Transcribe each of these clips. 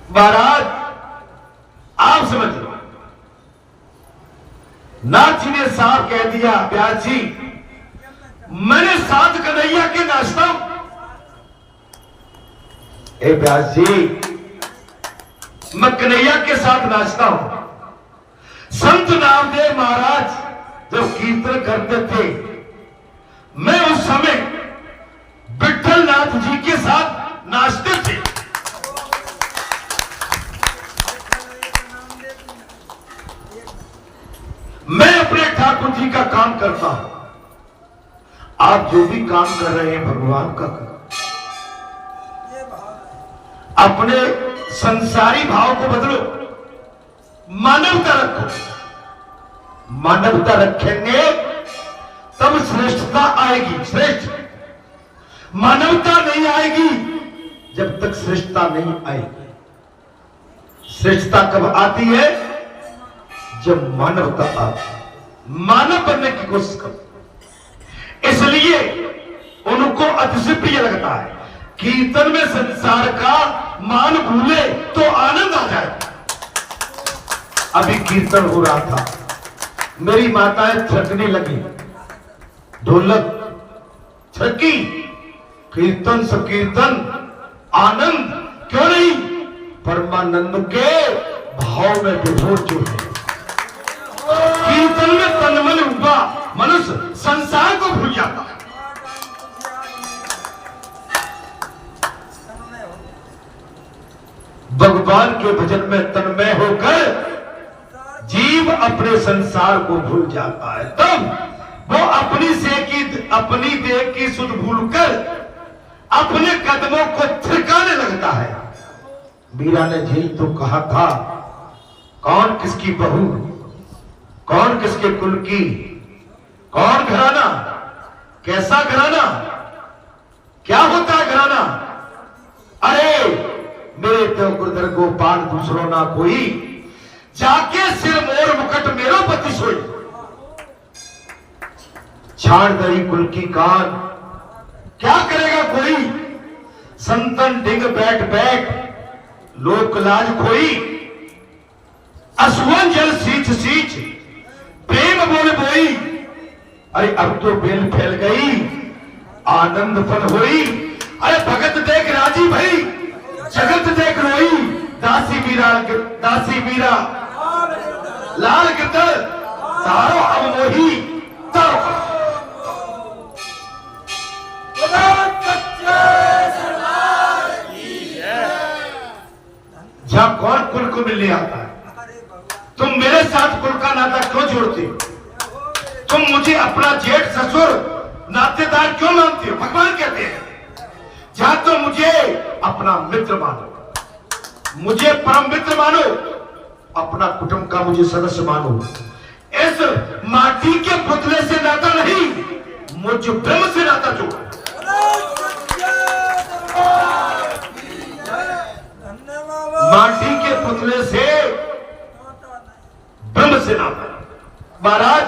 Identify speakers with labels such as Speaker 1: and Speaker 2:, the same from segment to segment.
Speaker 1: महाराज आप समझ लो, नाथ जी ने साफ कह दिया, व्यास जी मैंने साथ कन्हैया के नाचता हूं। ए व्यास जी, मैं कन्हैया के साथ नाचता हूं। संत नामदेव महाराज जब कीर्तन करते थे, मैं उस समय विठल नाथ जी के साथ नाचते थे। मैं अपने ठाकुर जी का काम करता हूं, आप जो भी काम कर रहे हैं भगवान का करो। अपने संसारी भाव को बदलो, मानवता रखो। मानवता रखेंगे तब श्रेष्ठता आएगी। श्रेष्ठ मानवता नहीं आएगी जब तक श्रेष्ठता नहीं आएगी। श्रेष्ठता कब आती है? जब मानवता आती है। मानव बनने की कोशिश करो। इसलिए उनको अतिशय प्रिय लगता है कीर्तन में संसार का मान भूले तो आनंद आ जाए। अभी कीर्तन हो रहा था, मेरी माताएं थकने लगी, ढोलक थकी, कीर्तन संकीर्तन आनंद क्यों नहीं, परमानंद के भाव में विभोर जो है। कीर्तन में तन्मय हुआ मनुष्य संसार को भूल जाता है। भगवान के भजन में तन्मय होकर जीव अपने संसार को भूल जाता है। तब वो अपनी देह की सुध भूलकर अपने कदमों को थिरकाने लगता है। मीरा ने यही तो कहा था, कौन किसकी बहू, कौन किसके कुल की, कौन घराना, कैसा घराना, क्या होता है घराना। अरे मेरे तो गुरुधर गोपाल दूसरों ना कोई, जाके सिर मोर मुकट मेरो पति सोई। छाड़ दरी कुल की कान, क्या करेगा कोई, संतन डिंग बैठ बैठ लोक लाज खोई। असुवन जल सींच सींच प्रेम बोल बोई। अरे अब तो बेल फैल गई, आनंद फल होई। अरे भगत देख राजी भई, जगत देख रोई। दासी मीरा लाल गिरधर तारो अब मोही तारो। जहां कौन कुल को मिलने आता है, तुम मेरे साथ कुल का नाता क्यों जोड़ते हो? तुम मुझे अपना जेठ ससुर नातेदार क्यों मानते हो? भगवान कहते हैं जहां तो मुझे अपना मित्र मानो, मुझे परम मित्र मानो, अपना कुटुंब का मुझे सदस्य मानो। इस माटी के पुतले से नाता नहीं, मुझ ब्रह्म से नाता जोड़ो। माटी के पुतले से ब्रह्म से नाता। महाराज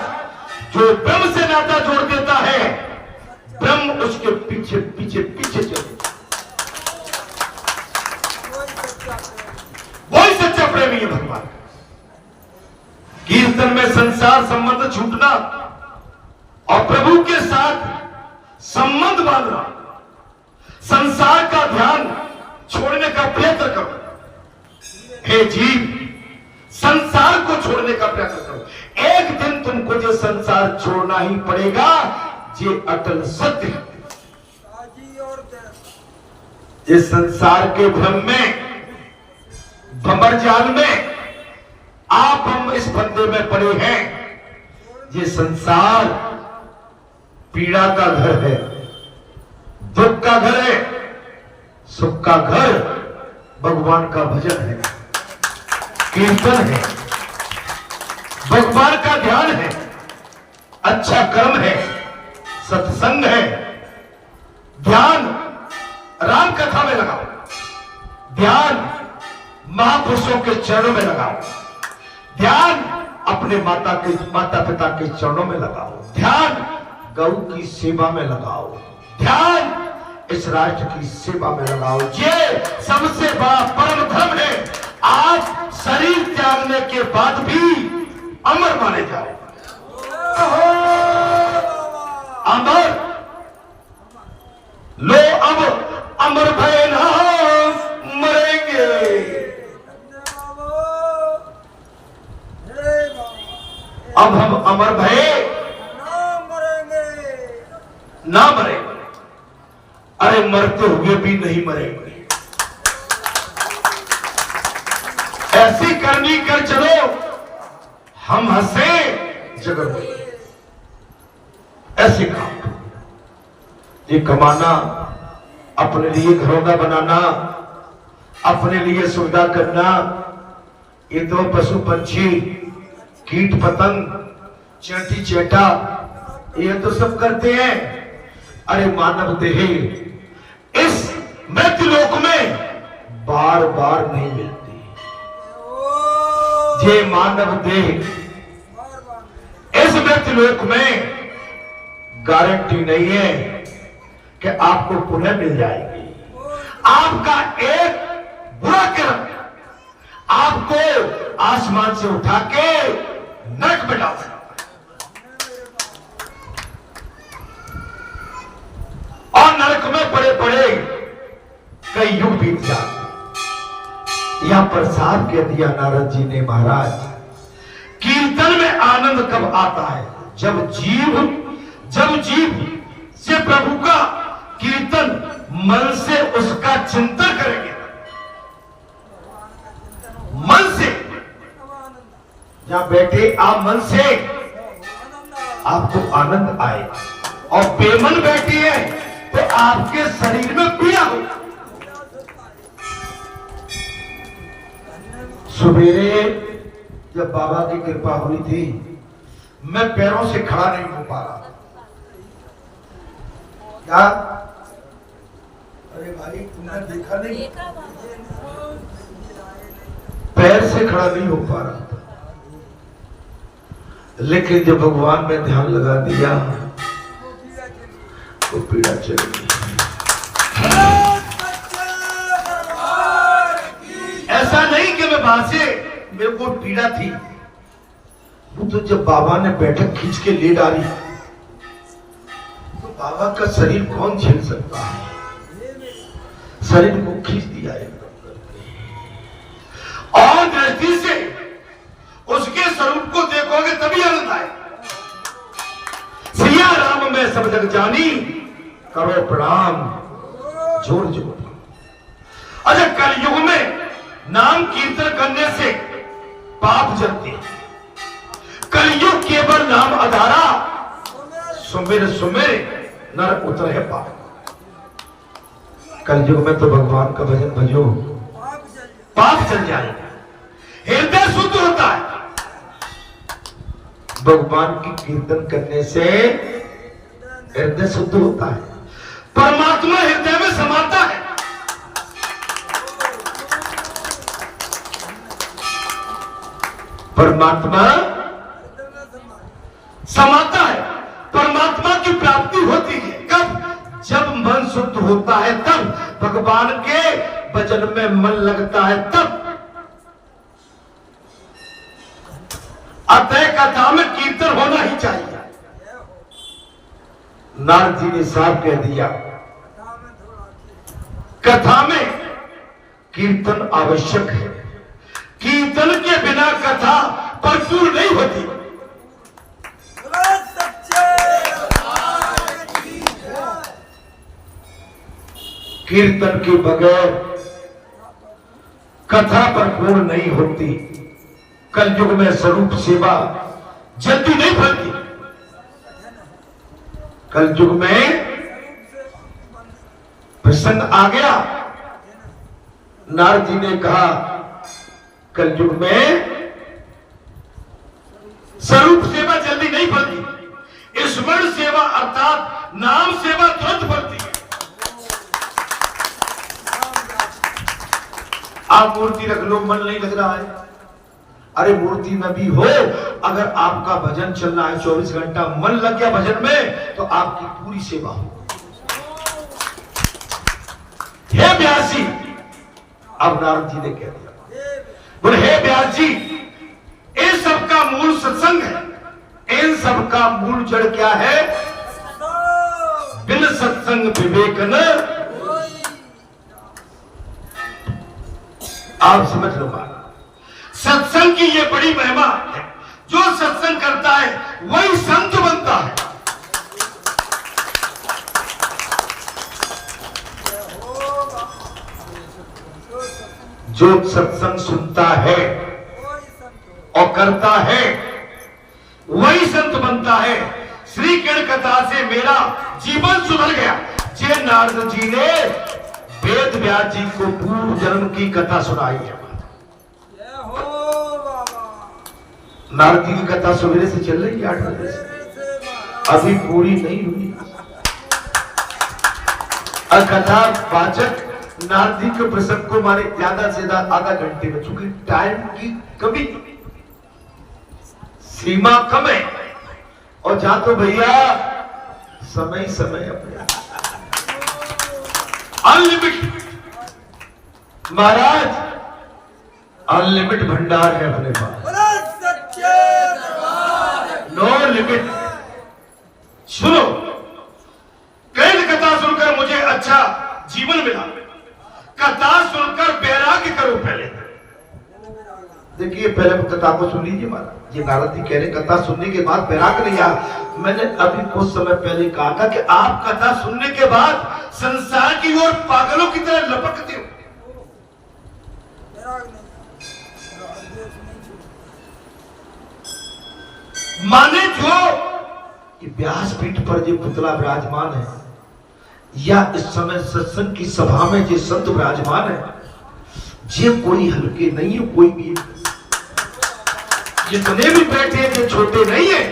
Speaker 1: जो ब्रह्म से नाता जोड़ देता है, ब्रह्म उसके पीछे पीछे पीछे चले। वही सच्चा प्रेमी है भगवान। कीर्तन में संसार संबंध छूटना और प्रभु के साथ संबंध बांधना, संसार का ध्यान छोड़ने का प्रयत्न करो। हे जीव, संसार को छोड़ने का प्रयत्न करो। एक दिन तुमको जो संसार छोड़ना ही पड़ेगा, ये अटल सत्य है। ये संसार के भ्रम में, भंवर जाल में आप हम इस फंदे में पड़े हैं। ये संसार पीड़ा का घर है, दुख का घर है, सुख का घर भगवान का भजन है, कीर्तन है, भगवान का ध्यान है, अच्छा कर्म है, सत्संग है। ध्यान राम कथा में लगाओ, ध्यान महापुरुषों के चरणों में लगाओ, ध्यान अपने माता पिता के चरणों में लगाओ, ध्यान गौ की सेवा में लगाओ, ध्यान इस राष्ट्र की सेवा में लगाओ। ये सबसे बड़ा परम धर्म है। के बाद भी अमर माने जा रहे। अमर लो अब अमर भय ना मरेंगे। अब हम अमर भय ना मरेंगे। अरे मरते हुए भी नहीं मरेंगे। ऐसी करनी कर चलो हम हंसे जगत बोले। ऐसे काम ये कमाना, अपने लिए घरौंदा बनाना, अपने लिए सुविधा करना, ये तो पशु पंछी कीट पतंग चेटी चेटा ये तो सब करते हैं। अरे मानव देह इस मृत्युलोक में बार बार नहीं मिलती। ये मानव देह इस मृत्युलोक में गारंटी नहीं है कि आपको पुनः मिल जाएगी। आपका एक बुरा कर्म आपको आसमान से उठा के नरक में डाल सकता और नरक में बड़े बड़े कई युग बीत जाते। यहां पर साफ कह दिया नारद जी ने, महाराज कीर्तन में आनंद कब आता है? जब जीव से प्रभु का कीर्तन मन से उसका चिंतन करेंगे। मन से जहां बैठे आप मन से आपको आनंद आए और बेमन बैठी है तो आपके शरीर में पीड़ा हो। सवेरे जब बाबा की कृपा हुई थी मैं पैरों से खड़ा नहीं हो पा रहा। क्या? अरे भाई तुमने देखा नहीं? पैर से खड़ा नहीं हो पा रहा था। लेकिन जब भगवान में ध्यान लगा दिया तो पीड़ा चली गई। ऐसा नहीं कि मैं वहां से मेरे को पीड़ा थी, वो तो जब बाबा ने बैठक खींच के ले डाली तो बाबा का शरीर कौन झेल सकता है? शरीर को खींच दिया एकदम करके और दृष्टि से उसके स्वरूप को देखोगे तभी आनंद आए। सिया राम में सब जग जानी करो प्रणाम जोर जोर। अच्छा कलयुग में नाम कीर्तन करने से पाप जलते। कलयुग केवल नाम आधारा सुमिर सुमिर नर उतरे पाप। कलयुग में तो भगवान का भजन भजो पाप चल जाएगा। हृदय शुद्ध होता है। भगवान की कीर्तन करने से हृदय शुद्ध होता है। परमात्मा हृदय में समाता है। परमात्मा समाता है। परमात्मा की प्राप्ति होती है कब? जब मन शुद्ध होता है तब भगवान के भजन में मन लगता है तब। अतः कथा में कीर्तन होना ही चाहिए। नारद जी ने साफ कह दिया कथा में कीर्तन आवश्यक है। कीर्तन के बिना कथा परिपूर्ण नहीं होती। कीर्तन के बगैर कथा परिपूर्ण नहीं होती। कलयुग में स्वरूप सेवा जल्दी नहीं फलती। कलयुग में प्रसंग आ गया। नारद जी ने कहा कलयुग में स्वरूप सेवा जल्दी नहीं फलती। स्मरण सेवा अर्थात नाम सेवा तुरंत फलती है। आप मूर्ति रख लो मन नहीं लग रहा है। अरे मूर्ति में भी हो, अगर आपका भजन चल रहा है 24 घंटा मन लग गया भजन में तो आपकी पूरी सेवा हो। हे व्यास जी, अब नारद जी ने कह दिया बोले हे व्यास जी का मूल सत्संग है। इन सब का मूल जड़ क्या है? बिन सत्संग विवेक न। आप समझ लो बात। सत्संग की ये बड़ी महिमा है। जो सत्संग करता है वही संत बनता है। जो सत्संग सुनता है और करता है वही संत बनता है। श्री कृष्ण कथा से मेरा जीवन सुधर गया। जे नारद जी ने वेद व्यास जी को पूर्व जन्म की कथा सुनाई है। नारद जी की कथा सवेरे से चल रही है 8 बजे से, अभी पूरी नहीं हुई। और कथा वाचक नारद जी के प्रसंग को माने ज्यादा से ज्यादा आधा घंटे में, चूंकि टाइम की कमी, सीमा कम है। और जहां तो भैया समय समय अपने अनलिमिटेड, महाराज अनलिमिटेड भंडार है अपने पास, नो लिमिट। सुनो, कृष्ण कथा सुनकर मुझे अच्छा जीवन मिला। कथा सुनकर वैराग्य करो। पहले देखिए, पहले कथा को सुन लीजिए महाराज। ये नारद जी कह रहे कथा सुनने के बाद वैराग्य नहीं आया। मैंने अभी कुछ समय पहले कहा था कि आप कथा सुनने के बाद संसार की ओर पागलों की तरह लपकते हो। माने जो व्यासपीठ पर जो पुतला विराजमान है, या इस समय सत्संग की सभा में जो संत विराजमान है, ये कोई हल्के नहीं है। कोई भी जितने भी बैठे थे छोटे नहीं है।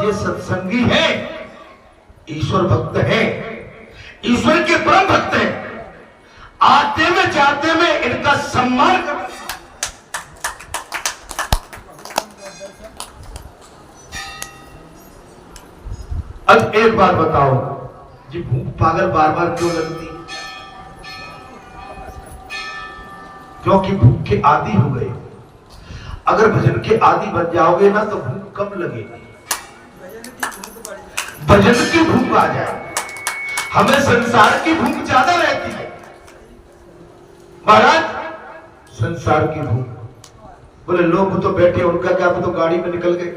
Speaker 1: ये सत्संगी है, ईश्वर भक्त है, ईश्वर के परम भक्त है। आते में जाते में इनका सम्मान कर। अब एक बार बताओ, जी भूख पागल बार बार क्यों लगती? क्योंकि भूख के आदी हो गए। अगर भजन के आदी बन जाओगे ना तो भूख कम लगेगी, भजन की भूख आ जाए। हमें संसार की भूख ज्यादा रहती है महाराज, संसार की भूख। बोले लोग तो बैठे, उनका क्या, तो गाड़ी में निकल गए।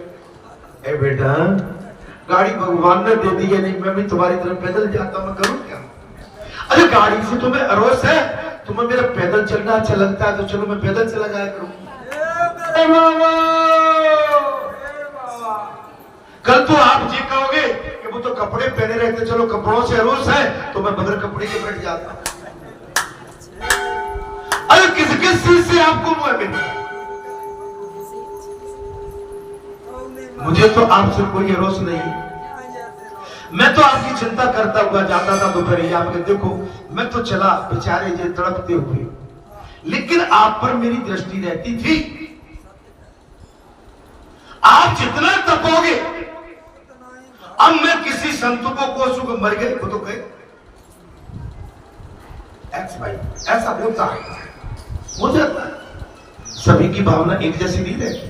Speaker 1: ए बेटा, गाड़ी भगवान ने दे दी है, नहीं मैं भी तुम्हारी तरफ पैदल जाता, मैं करूं क्या? अरे गाड़ी से तुम्हें अरोस है, तुम्हें मेरा पैदल चलना अच्छा लगता है तो चलो मैं पैदल चला जाया करूं। कल तो आप ये कहोगे कि वो तो कपड़े पहने रहते, चलो कपड़ों से अरोस है तो मैं बगैर कपड़े के बैठ जाता। अरे किस किस चीज से आपको मुंह है? मुझे तो आपसे कोई अरोस नहीं। मैं तो आपकी चिंता करता हुआ जाता था दोपहर आपके, देखो मैं तो चला बेचारे ये तड़पते हुए, लेकिन आप पर मेरी दृष्टि रहती थी। आप जितना तपोगे, अब मैं किसी संत को कोसू को मर गए, वो तो गए एक्स भाई, ऐसा होता है, हो जाता है। सभी की भावना एक जैसी नहीं रहती।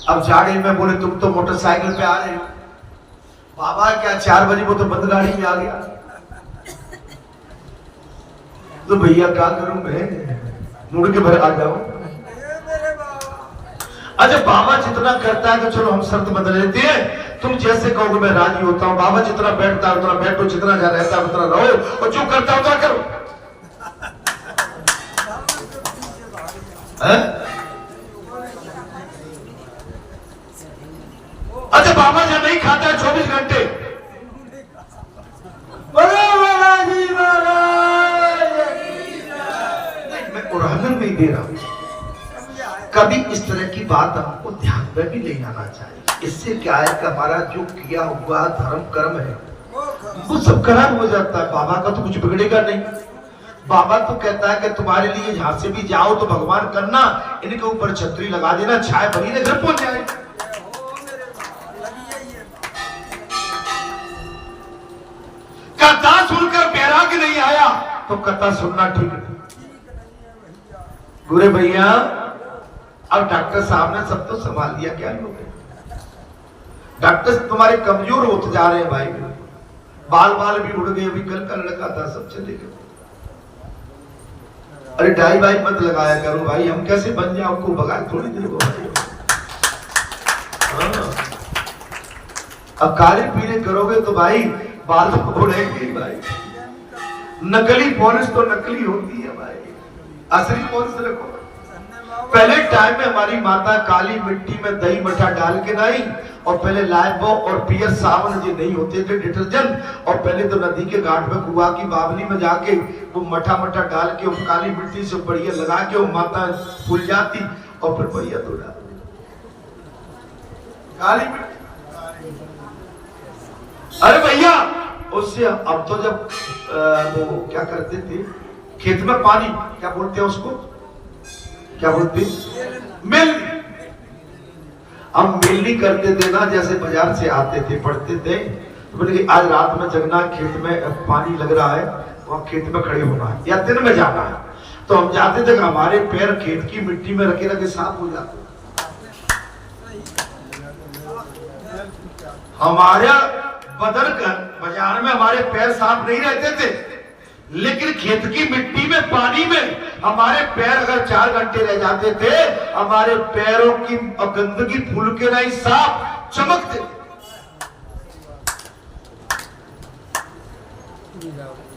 Speaker 1: अब जाड़े में बोले तुम तो मोटरसाइकिल पे आ रहे हो, बाबा क्या 4 बजे वो तो बंद गाड़ी में आ गया, तो भैया क्या करूं मैं, मुड़ के भर आ जाओ। अच्छा बाबा जितना करता है तो चलो हम शर्त बदल लेते हैं, तुम जैसे कहोगे मैं राजी होता हूं। बाबा जितना बैठता है उतना बैठो, जितना जा रहता है उतना रहो, और जो करता है उतना करो। अच्छा बाबा जब नहीं खाता है 24 घंटे, मैं उदाहरण नहीं दे रहा हूं, कभी इस तरह की बात आपको ध्यान में भी ले आना चाहिए। इससे क्या है कि हमारा जो किया हुआ धर्म कर्म है वो सब खराब हो जाता है। बाबा का तो कुछ बिगड़ेगा नहीं। बाबा तो कहता है कि तुम्हारे लिए जहां से भी जाओ तो भगवान करना, इनके ऊपर छतरी लगा देना, छाए भरी ने घर पहुंच जाए। कथा सुनकर वैराग्य नहीं आया तो कथा सुनना ठीक नहीं। गुरे भैया अब डॉक्टर साहब ने सब तो संभाल लिया, क्या लोगे? डॉक्टर तुम्हारे कमजोर होते जा रहे हैं भाई, बाल बाल भी उड़ गए, अभी कल का लड़का था सब चले गए। अरे डाई भाई मत लगाया करो भाई, हम कैसे बन जाए, आपको भगा थोड़ी देर को भाई। हाँ। अब काले पीले करोगे तो भाई बाल उड़ेंगे भाई। नकली पॉलिश तो नकली होती है भाई, असली पॉलिश रखो। पहले टाइम में हमारी माता काली मिट्टी में दही मठा डाल के नहीं, और पहले लाइबो और पियर साबुन जो नहीं होते थे डिटर्जेंट, और पहले तो नदी के घाट में कुआ की बावली में जाके वो मठा मठा डाल के वो काली मिट्टी से बढ़िया लगा के वो माता फूल जाती और फिर बढ़िया धो डालती काली मिट्टी। अरे भैया उससे अब तो जब वो क्या करते थे खेत में पानी, क्या बोलते हैं उसको, क्या बोलते हैं, मिल। हम मिलनी करते थे ना, जैसे बाजार से आते थे पढ़ते थे तो बोले आज रात में जगना, खेत में पानी लग रहा है, वहां खेत में खड़े होना है या दिन में जाना है। तो हम जाते थे, हमारे पैर खेत की मिट्टी में रखे रखे साफ हो जाते। हमारा बदल कर बाजार में हमारे पैर साफ नहीं रहते थे, लेकिन खेत की मिट्टी में पानी में हमारे पैर अगर 4 घंटे रह जाते थे, हमारे पैरों की गंदगी फूल के नहीं साफ चमकते।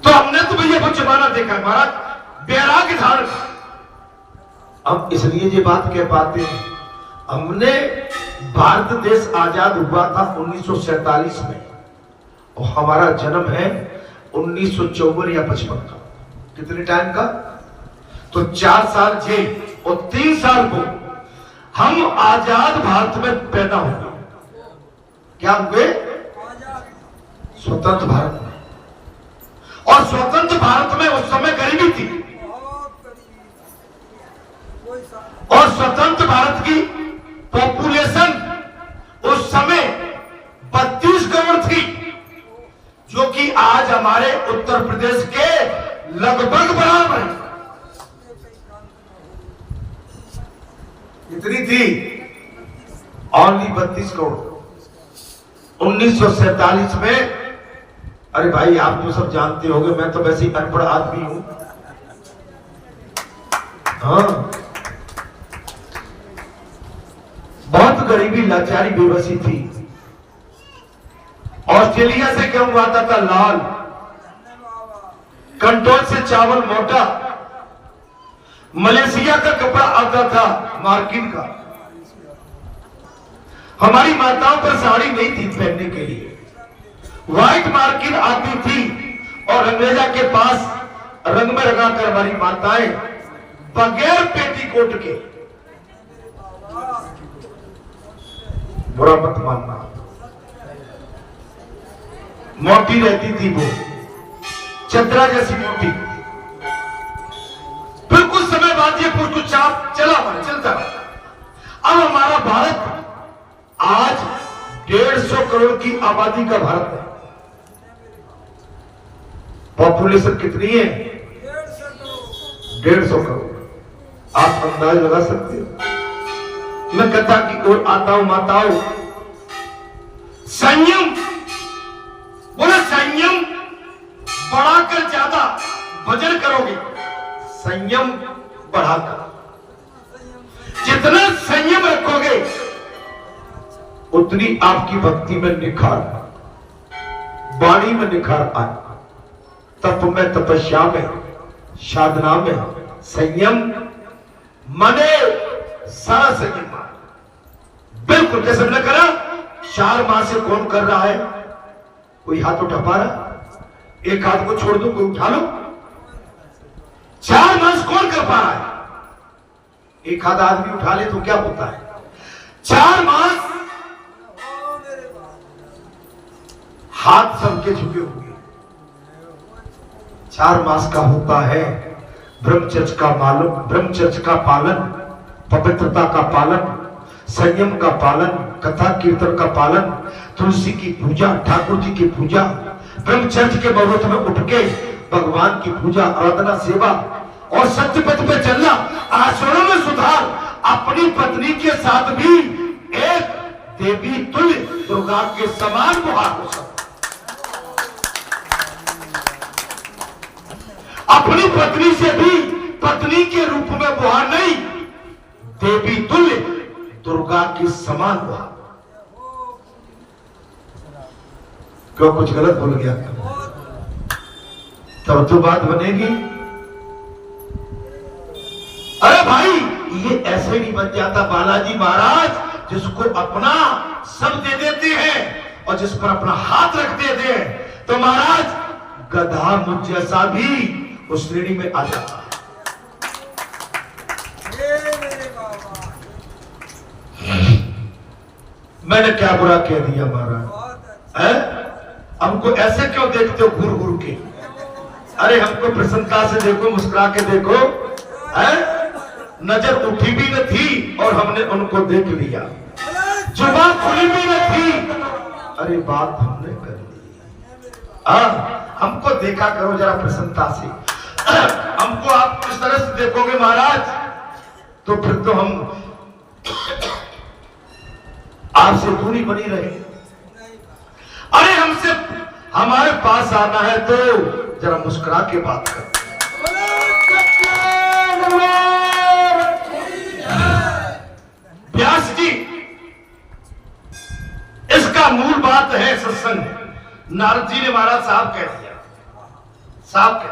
Speaker 1: तो हमने तो भैया वो जमाना देखा महाराज, बैराग धारण। हम इसलिए ये बात कह पाते हैं, हमने भारत देश आजाद हुआ था 1947 में और हमारा जन्म है 1954 या 55 का। कितने टाइम का? तो 4 साल जेल और 3 साल को हम आजाद भारत में पैदा हुए। क्या हुए? स्वतंत्र भारत में। और स्वतंत्र भारत में उस समय गरीबी थी, और स्वतंत्र भारत की पॉपुलेशन उस समय 32 करोड़ थी, जो कि आज हमारे उत्तर प्रदेश के लगभग बराबर है। कितनी थी? ओनली 32 करोड़। 1947 में, अरे भाई आप तो सब जानते होंगे, मैं तो वैसे ही अनपढ़ आदमी हूं। हाँ, बहुत गरीबी, लाचारी, बेबसी थी। ऑस्ट्रेलिया से गेहूं आता था लाल, कंट्रोल से चावल मोटा, मलेशिया का कपड़ा आता था मार्किन का। हमारी माताओं पर साड़ी नहीं थी पहनने के लिए, व्हाइट मार्किन आती थी, और अंग्रेजा के पास रंग में लगाकर हमारी माताएं बगैर पेटीकोट के, बुरा मत मानना, मोटी रहती थी वो, चंद्रा जैसी मोटी। फिर कुछ समय बाद ये कुछ चाप चला हुआ चलता। अब हमारा भारत आज 150 करोड़ की आबादी का भारत है। पॉपुलेशन कितनी है? 150 करोड़। आप अंदाज लगा सकते हो। मैं कथा की ओर आता हूं। माताओं, संयम, बोले संयम बढ़ाकर ज्यादा वजन करोगे, संयम बढ़ाकर जितना संयम रखोगे उतनी आपकी भक्ति में निखार, वाणी में निखार आए। तप में, तपस्या में, साधना में संयम मने सारा संयम। बिल्कुल जैसे मैंने कहा 4 माह से कौन कर रहा है? कोई हाथ उठा पा रहा? एक हाथ को छोड़ दो, कोई उठा लो। 4 मास कौन कर पा रहा है? एक हाथ आदमी उठा ले तो क्या होता है? 4 मास हाथ सबके झुके हुए। 4 मास का होता है ब्रह्मचर्य का मालूम, ब्रह्मचर्य का पालन, पवित्रता का पालन, संयम का पालन, कथा कीर्तन का पालन, तुलसी की पूजा, ठाकुर जी की पूजा, ब्रह्मचर्य के मुहूर्त में उठ के भगवान की पूजा, आराधना, सेवा, और सत्य पथ पे चलना, आचरणों में सुधार, अपनी पत्नी के साथ भी एक देवी तुल्य दुर्गा के समान व्यवहार हो सकता। अपनी पत्नी से भी पत्नी के रूप में व्यवहार नहीं, देवी तुल्य दुर्गा के समान व्यवहार। क्यों कुछ गलत बोल गया? तब तो बात बनेगी। अरे भाई ये ऐसे नहीं बन जाता। बालाजी महाराज जिसको अपना सब दे देते हैं और जिस पर अपना हाथ रख देते हैं, तो महाराज गधा मुझ जैसा भी उस श्रेणी में आ जाता है। मैंने क्या बुरा कह दिया महाराज? हमको ऐसे क्यों देखते हो घूर घूर के? अरे हमको प्रसन्नता से देखो, मुस्कुरा के देखो। नजर उठी भी न थी और हमने उनको देख लिया, जुबान खुली भी न थी, अरे बात हमने कर ली। हमको देखा करो जरा प्रसन्नता से। हमको आप किस तरह से देखोगे महाराज, तो फिर तो हम आपसे दूरी बनी रहे। अरे हमसे हमारे पास आना है तो जरा मुस्कुरा के बात कर। व्यास जी, इसका मूल बात है सत्संग। नारद जी ने महाराज साहब कह दिया, साहब कह,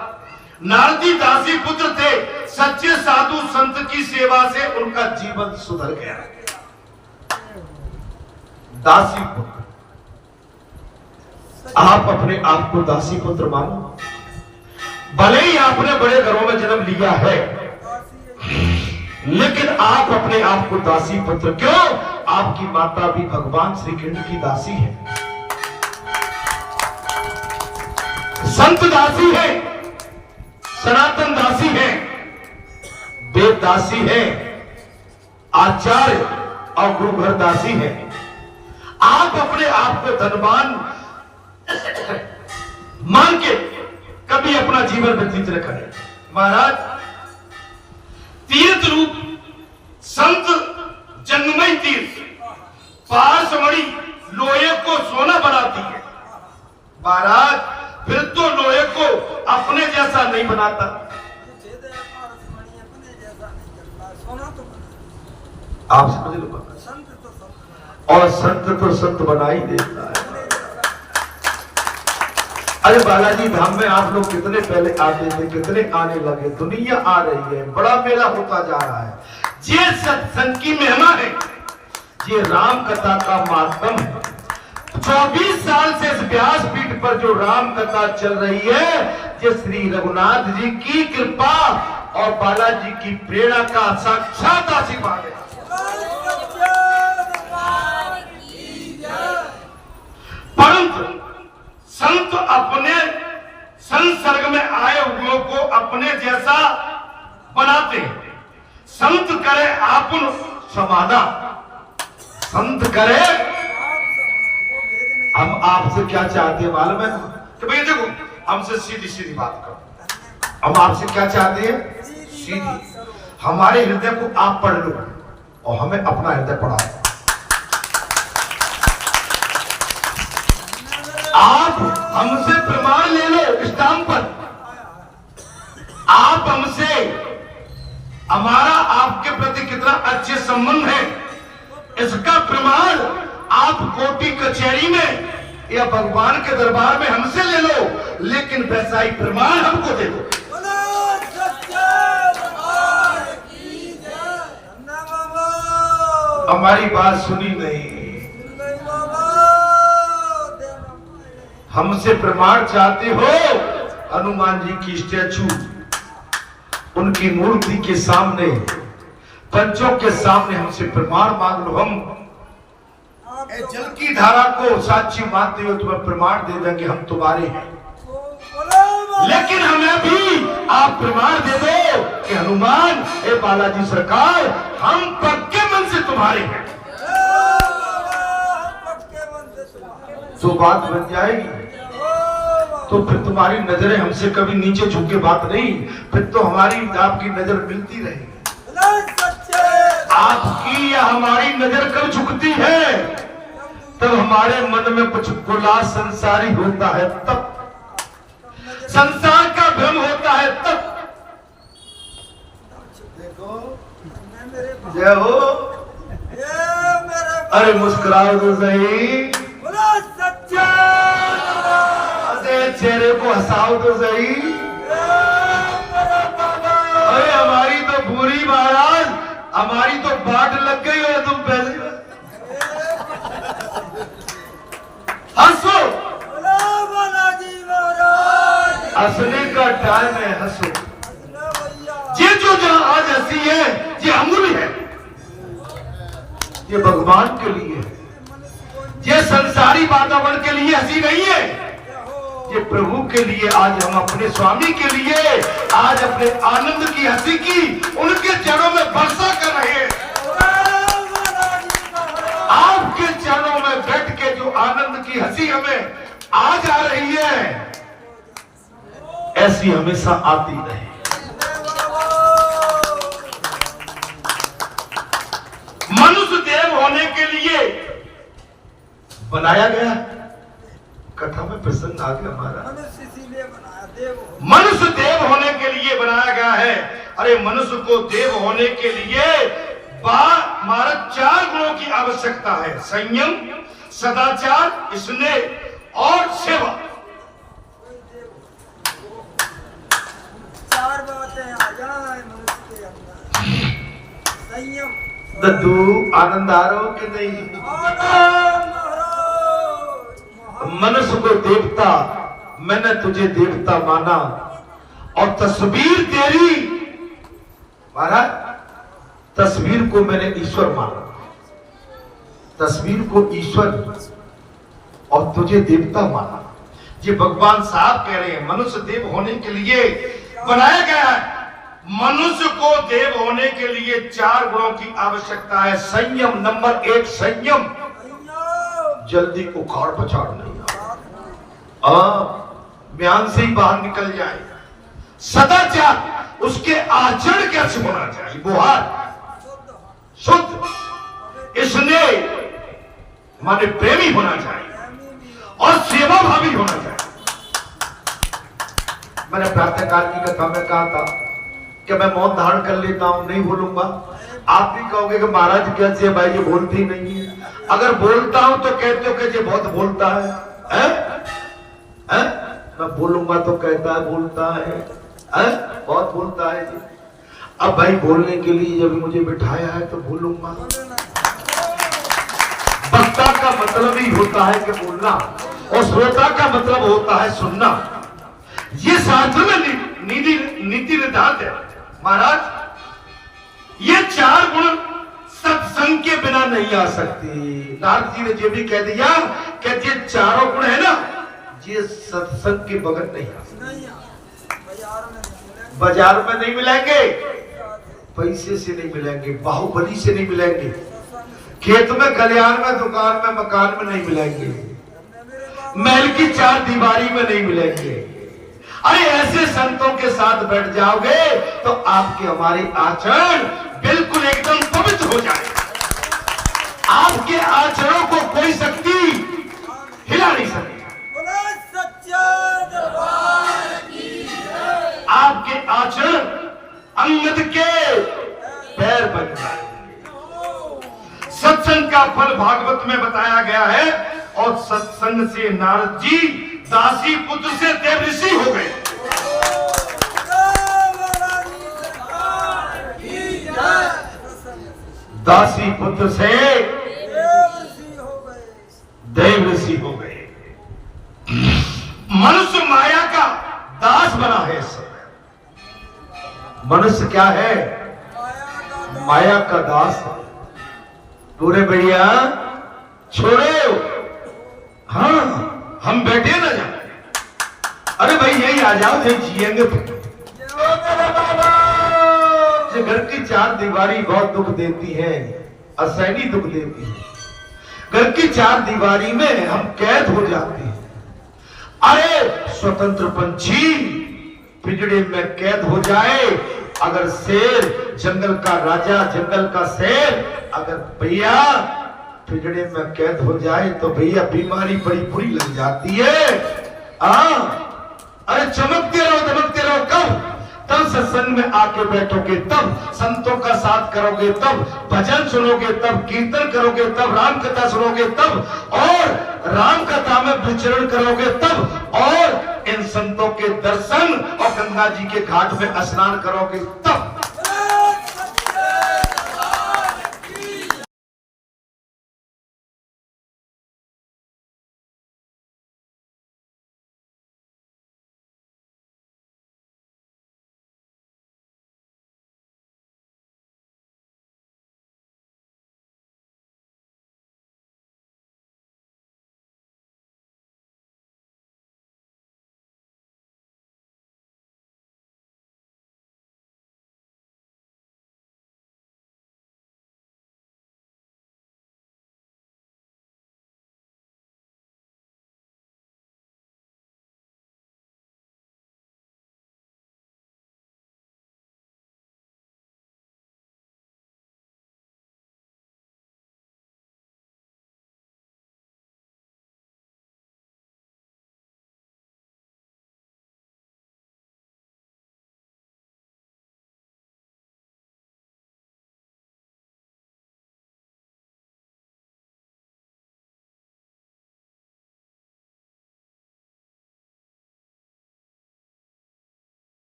Speaker 1: नारद जी दासी पुत्र थे, सच्चे साधु संत की सेवा से उनका जीवन सुधर गया। दासी पुत्र, आप अपने आप को दासी पुत्र मानो। भले ही आपने बड़े घरों में जन्म लिया है, लेकिन आप अपने आप को दासी पुत्र क्यों? आपकी माता भी भगवान श्री कृष्ण की दासी है, संत दासी है, सनातन दासी है, वेद दासी है, आचार्य और गुरु घर दासी है। आप अपने आप को धनवान मान के कभी अपना जीवन व्यतीत न करें। महाराज तीर्थ रूप संत जन्ममय तीर्थ पारसमणि लोहे को सोना बनाती है। महाराज फिर तो लोहे को अपने जैसा नहीं बनाता। आप समझ लो, और संत तो संत बना ही देता है। अरे बालाजी धाम में आप लोग कितने पहले आते थे, कितने आने लगे, दुनिया आ रही है, बड़ा मेला होता जा रहा है। ये सत्संग की महिमा है, ये राम कथा का माध्यम है। 24 साल से इस व्यासपीठ पर जो राम कथा चल रही है, ये श्री रघुनाथ जी की कृपा और बालाजी की प्रेरणा का साक्षात आशीर्वाद है। परंतु संत अपने संसर्ग में आए हुए को अपने जैसा बनाते हैं। संत करे आपन समाना, संत करे। हम आपसे क्या चाहते हैं मालूम है? कि भैया देखो, हमसे सीधी सीधी बात करो। हम आपसे क्या चाहते हैं? सीधी। हमारे हृदय को आप पढ़ लो और हमें अपना हृदय पढ़ाओ। आप हमसे प्रमाण ले लो स्टाम्प पर। आप हमसे, हमारा आपके प्रति कितना अच्छे संबंध है, इसका प्रमाण आप कोर्टी कचहरी में या भगवान के दरबार में हमसे ले लो, लेकिन वैसा ही प्रमाण हमको दे दो। हमारी बात सुनी नहीं। हमसे प्रमाण चाहते हो? हनुमान जी की स्टैचू, उनकी मूर्ति के सामने, पंचों के सामने हमसे प्रमाण मांग लो। हम जल की धारा को साक्षी मानते हो, तुम्हें प्रमाण दे देंगे हम तुम्हारे हैं। लेकिन हमें भी आप प्रमाण दे दो कि हनुमान, हे बालाजी सरकार, हम पक्के मन से तुम्हारे हैं, तो बात बन जाएगी। तो फिर तुम्हारी नजरें हमसे कभी नीचे झुक के बात नहीं, फिर तो हमारी आपकी नजर मिलती रहेगी। आपकी या हमारी नजर कब झुकती है? तब हमारे मन में कुछ गुला संसारी होता है, तब संसार का भ्रम होता है, तब। जय हो। अरे मुस्कुराओ तो सही, अरे चेहरे को हंसाओ तो सही। अरे हमारी तो बुरी महाराज, हमारी तो बाट लग गई है, तुम पहले हंसो। हंसने का टाइम है, हंसो। ये जो जहां आज हंसी है, ये अमूल्य है, ये भगवान के लिए है, ये संसारी वातावरण के लिए हंसी नहीं है, ये प्रभु के लिए। आज हम अपने स्वामी के लिए आज अपने आनंद की हंसी की उनके चरणों में वर्षा कर रहे हैं। आपके चरणों में बैठ के जो आनंद की हंसी हमें आज आ रही है, ऐसी हमेशा आती रहे। मनुष्य देव होने के लिए बनाया गया। कथा में प्रसंग आ गया हमारा, मनुष्य देव होने के लिए बनाया गया है। अरे मनुष्य को देव होने के लिए महाराज 4 गुणों की आवश्यकता है: संयम, सदाचार, स्नेह और सेवा।
Speaker 2: 4 बातें आ जाए मनुष्य के अंदर। संयम,
Speaker 1: दद्दू आनंद आ रहा हो कि नहीं? मनुष्य को देवता, मैंने तुझे देवता माना और तस्वीर तेरी, महाराज तस्वीर को मैंने ईश्वर माना, तस्वीर को ईश्वर और तुझे देवता माना। ये भगवान साहब कह रहे हैं मनुष्य देव होने के लिए बनाया गया है। मनुष्य को देव होने के लिए 4 गुणों की आवश्यकता है। संयम, नंबर 1 संयम, जल्दी उखाड़ पछाड़ नहीं, बयान से ही बाहर निकल जाए। सदाचार, उसके आचरण कैसे होना चाहिए, बुहार शुद्ध। स्नेह माने प्रेमी होना चाहिए और सेवा भावी होना चाहिए। मैंने प्रातःकाल की कथा में कहा था कि मैं मौन धारण कर लेता हूं, नहीं बोलूंगा। आप भी कहोगे कि महाराज कैसे भाई ये बोलती नहीं है। अगर बोलता हूं तो कहते हो कि ये बहुत बोलता है? मैं बोलूंगा तो कहता है बोलता है, बहुत बोलता है जी। अब भाई बोलने के लिए जब मुझे बिठाया है तो बोलूंगा। वक्ता का मतलब ही होता है कि बोलना, और श्रोता का मतलब होता है सुनना। ये शास्त्र में नीति निर्धारित है महाराज। ये 4 गुण सत्संग के बिना नहीं आ सकती। नारद जी ने ये भी कह दिया कि ये 4 गुण है ना, ये सत्संग के बगैर नहीं आ सकते। बाजार में नहीं मिलेंगे, पैसे से नहीं मिलेंगे, बाहुबली से नहीं मिलेंगे, खेत में, कल्याण में, दुकान में, मकान में नहीं मिलेंगे, महल की 4 दीवारी में नहीं मिलेंगे। अरे ऐसे संतों के साथ बैठ जाओगे तो आपके हमारे आचरण बिल्कुल एकदम पवित्र हो जाए। आपके आचरणों को कोई शक्ति हिला नहीं सकती। आपके आचरण अंगद के पैर बन जाएंगे। सत्संग का फल भागवत में बताया गया है, और सत्संग से नारद जी दासी पुत्र से देव ऋषि हो गए। दासी पुत्र से देव ऋषि हो गए। मनुष्य माया का दास बना है इस समय। मनुष्य क्या है? माया का दास। पूरे भैया छोड़ो, हाँ हम बैठे ना जाए। अरे भाई यही आ जाओ, यही जिएंगे। घर की 4 दीवारी बहुत दुख देती है, असहनीय दुख देती है। घर की 4 दीवारी में हम कैद हो जाते हैं। अरे स्वतंत्र पंछी पिंजड़े में कैद हो जाए, अगर शेर जंगल का राजा, जंगल का शेर अगर भैया पिंजड़े में कैद हो जाए तो भैया बीमारी बड़ी बुरी लग जाती है। अरे चमकते रहो दमकते रहो, कब? तब सत्संग में आके बैठोगे, तब संतों का साथ करोगे, तब भजन सुनोगे, तब कीर्तन करोगे, तब राम कथा सुनोगे, तब और राम कथा में विचरण करोगे, तब और इन संतों के दर्शन और गंगा जी के घाट में स्नान करोगे, तब